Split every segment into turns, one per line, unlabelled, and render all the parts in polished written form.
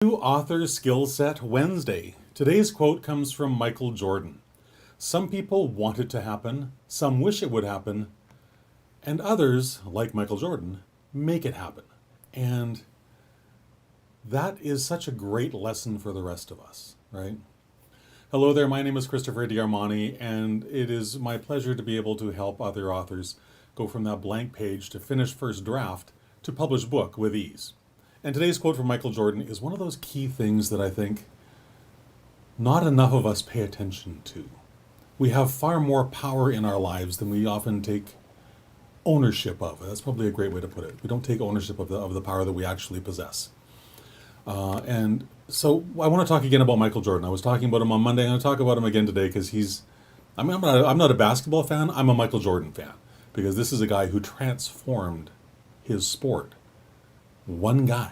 New Author Skill Set Wednesday. Today's quote comes from Michael Jordan. Some people want it to happen, some wish it would happen, and others, like Michael Jordan, make it happen. And that is such a great lesson for the rest of us, right? Hello there, my name is Christopher Diarmani, and it is my pleasure to be able to help other authors go from that blank page to finished first draft to published book with ease. And today's quote from Michael Jordan is one of those key things that I think not enough of us pay attention to. We have far more power in our lives than we often take ownership of. That's probably a great way to put it. We don't take ownership of the power that we actually possess. And so I want to talk again about Michael Jordan. I was talking about him on Monday. I'm going to talk about him again today because I'm not a basketball fan. I'm a Michael Jordan fan because this is a guy who transformed his sport. One guy.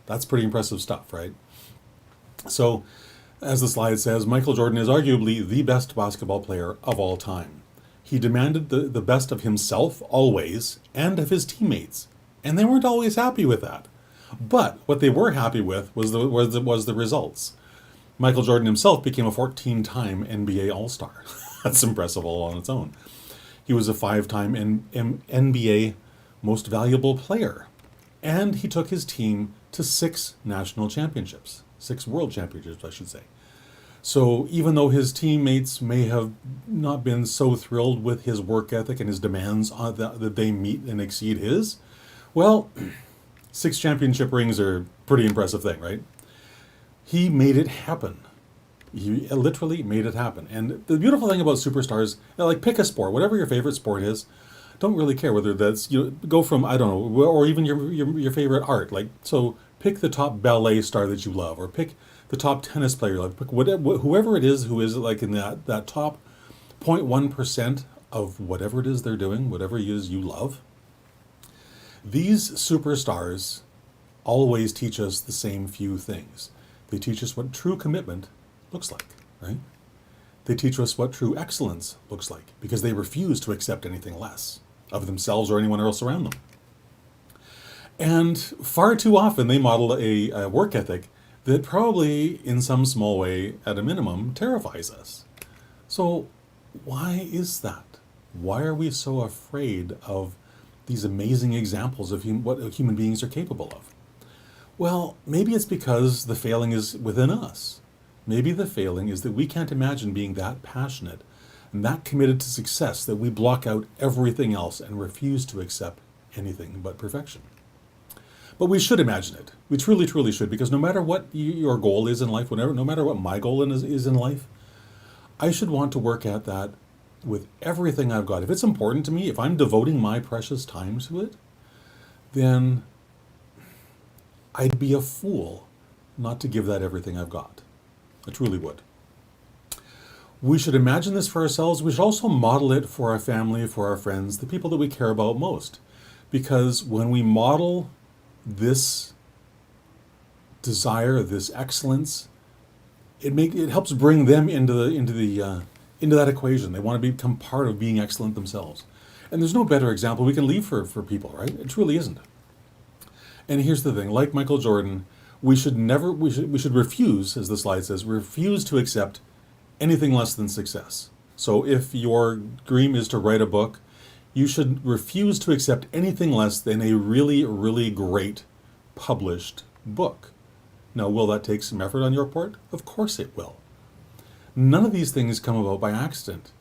That's pretty impressive stuff, right? So, as the slide says, Michael Jordan is arguably the best basketball player of all time. He demanded the best of himself always and of his teammates, and they weren't always happy with that. But what they were happy with was the results. Michael Jordan himself became a 14-time NBA All-Star. That's impressive all on its own. He was a 5-time NBA Most Valuable Player. And he took his team to 6 national championships, 6 world championships, I should say. So even though his teammates may have not been so thrilled with his work ethic and his demands that they meet and exceed his, well, 6 championship rings are a pretty impressive thing, right? He made it happen. He literally made it happen. And the beautiful thing about superstars, like pick a sport, whatever your favorite sport is, don't really care whether that's, go from, I don't know, or even your favorite art. Like, so pick the top ballet star that you love, or pick the top tennis player you love. Pick whoever it is who is like in that top 0.1% of whatever it is they're doing, whatever it is you love. These superstars always teach us the same few things. They teach us what true commitment looks like, right? They teach us what true excellence looks like because they refuse to accept anything less of themselves or anyone else around them. And far too often they model a work ethic that probably in some small way, at a minimum, terrifies us. So why is that? Why are we so afraid of these amazing examples of what human beings are capable of? Well, maybe it's because the failing is within us. Maybe the failing is that we can't imagine being that passionate and that committed to success that we block out everything else and refuse to accept anything but perfection. But we should imagine it. We truly, truly should, because no matter what your goal is in life, no matter what my goal is in life, I should want to work at that with everything I've got. If it's important to me, if I'm devoting my precious time to it, then I'd be a fool not to give that everything I've got. I truly would. We should imagine this for ourselves. We should also model it for our family, for our friends, the people that we care about most. Because when we model this desire, this excellence, it helps bring them into that equation. They want to become part of being excellent themselves. And there's no better example we can leave for people, right? It truly isn't. And here's the thing, like Michael Jordan, we should refuse, as the slide says, refuse to accept anything less than success. So if your dream is to write a book, you should refuse to accept anything less than a really, really great published book. Now, will that take some effort on your part? Of course it will. None of these things come about by accident.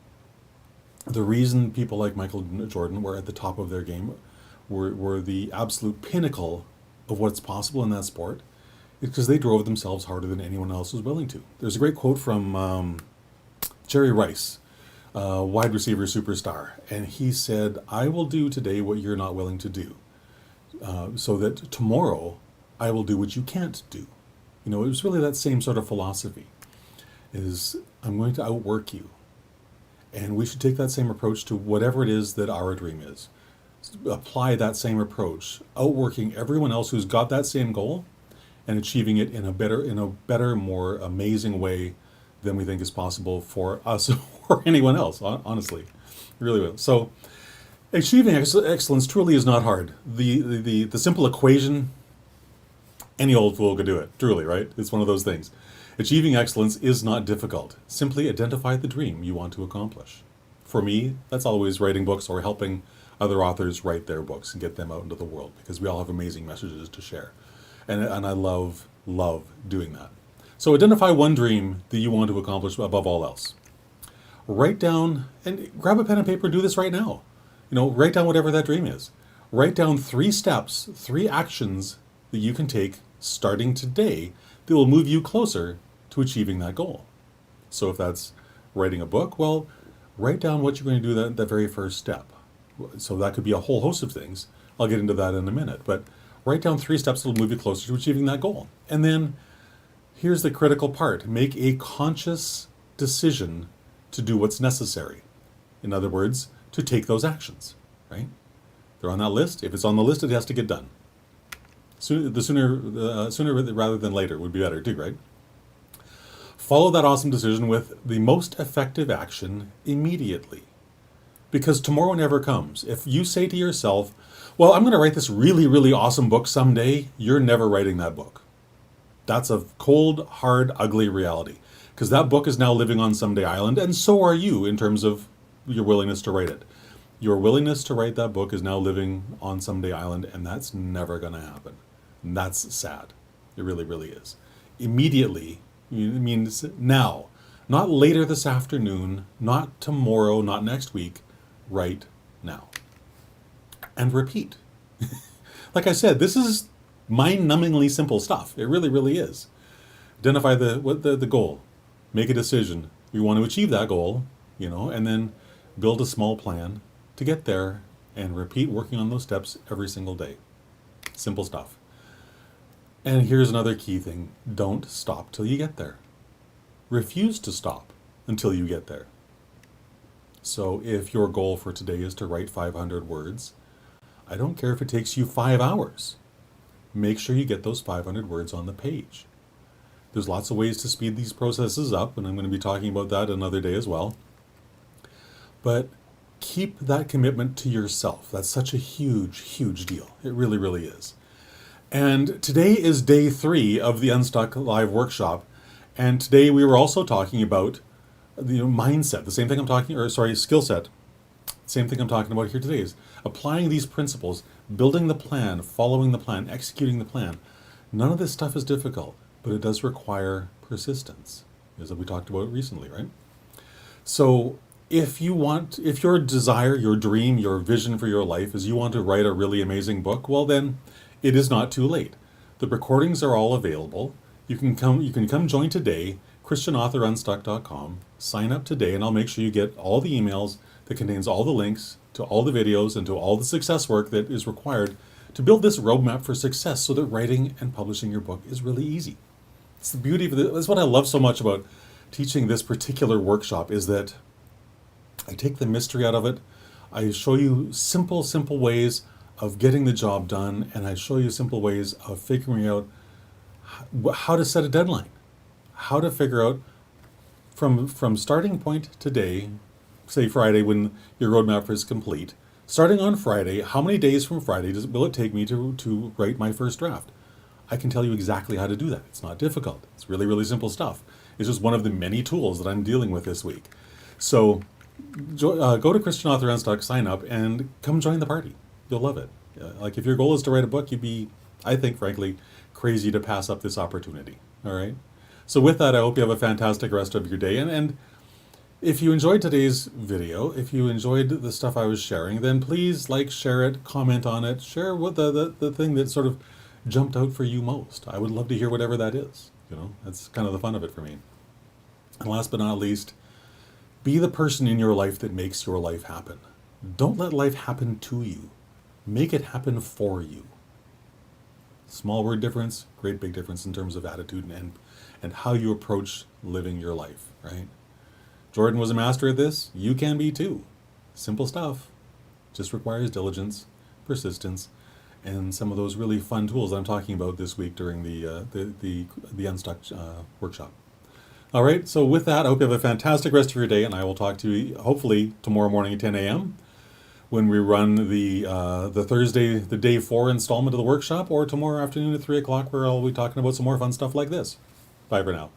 The reason people like Michael Jordan were at the top of their game, were the absolute pinnacle of what's possible in that sport, is because they drove themselves harder than anyone else was willing to. There's a great quote from Jerry Rice, wide receiver superstar, and he said, "I will do today what you're not willing to do, so that tomorrow I will do what you can't do." It was really that same sort of philosophy, is I'm going to outwork you. And we should take that same approach to whatever it is that our dream is. Apply that same approach, outworking everyone else who's got that same goal and achieving it in a better, more amazing way than we think is possible for us or anyone else, honestly. It really will. So achieving excellence truly is not hard. The simple equation Any old fool could do it, truly, right? It's one of those things. Achieving excellence is not difficult. Simply identify the dream you want to accomplish. For me, that's always writing books or helping other authors write their books and get them out into the world, because we all have amazing messages to share. And I love doing that. So identify one dream that you want to accomplish above all else. Write down, and grab a pen and paper and do this right now. Write down whatever that dream is. Write down 3 steps, 3 actions that you can take starting today that will move you closer to achieving that goal. So if that's writing a book, well, write down what you're going to do that very first step. So that could be a whole host of things. I'll get into that in a minute. But write down 3 steps that will move you closer to achieving that goal. And then here's the critical part. Make a conscious decision to do what's necessary. In other words, to take those actions, right? They're on that list. If it's on the list, it has to get done. Sooner rather than later would be better too, right? Follow that awesome decision with the most effective action immediately. Because tomorrow never comes. If you say to yourself, well, I'm going to write this really, really awesome book someday, you're never writing that book. That's a cold, hard, ugly reality. Because that book is now living on Someday Island, and so are you in terms of your willingness to write it. Your willingness to write that book is now living on Someday Island, and that's never going to happen. And that's sad. It really, really is. Immediately, it means now. Not later this afternoon, not tomorrow, not next week. Right now. And repeat. Like I said, this is mind-numbingly simple stuff. It really, really is. Identify the goal. Make a decision. You want to achieve that goal, and then build a small plan to get there and repeat working on those steps every single day. Simple stuff. And here's another key thing. Don't stop till you get there. Refuse to stop until you get there. So if your goal for today is to write 500 words, I don't care if it takes you 5 hours. Make sure you get those 500 words on the page. There's lots of ways to speed these processes up, and I'm going to be talking about that another day as well. But keep that commitment to yourself. That's such a huge, huge deal. It really, really is. And today is day 3 of the Unstuck Live workshop. And today we were also talking about mindset, the same thing skill set. Same thing I'm talking about here today is applying these principles, building the plan, following the plan, executing the plan. None of this stuff is difficult, but it does require persistence, as we talked about recently, right? So if your desire, your dream, your vision for your life is you want to write a really amazing book, well then it is not too late. The recordings are all available. You can come join today, ChristianAuthorUnstuck.com. Sign up today, and I'll make sure you get all the emails that contains all the links to all the videos and to all the success work that is required to build this roadmap for success so that writing and publishing your book is really easy. It's the beauty of it. That's what I love so much about teaching this particular workshop, is that I take the mystery out of it. I show you simple ways of getting the job done, and I show you simple ways of figuring out how to set a deadline, how to figure out from starting point today, say Friday when your roadmap is complete, starting on Friday, how many days from Friday will it take me to write my first draft? I can tell you exactly how to do that. It's not difficult. It's really, really simple stuff. It's just one of the many tools that I'm dealing with this week. So go to Christian Author Unstuck, sign up, and come join the party. You'll love it. Like if your goal is to write a book, you'd be, I think, frankly, crazy to pass up this opportunity. All right? So with that, I hope you have a fantastic rest of your day. And if you enjoyed today's video, if you enjoyed the stuff I was sharing, then please share it, comment on it, share what the thing that sort of jumped out for you most. I would love to hear whatever that is. That's kind of the fun of it for me. And last but not least, be the person in your life that makes your life happen. Don't let life happen to you. Make it happen for you. Small word difference, great big difference in terms of attitude and how you approach living your life, right? Jordan was a master at this. You can be too. Simple stuff. Just requires diligence, persistence, and some of those really fun tools that I'm talking about this week during the Unstuck workshop. All right, so with that, I hope you have a fantastic rest of your day, and I will talk to you hopefully tomorrow morning at 10 a.m. when we run the Thursday, the day 4 installment of the workshop, or tomorrow afternoon at 3 o'clock, where I'll be talking about some more fun stuff like this. Bye for now.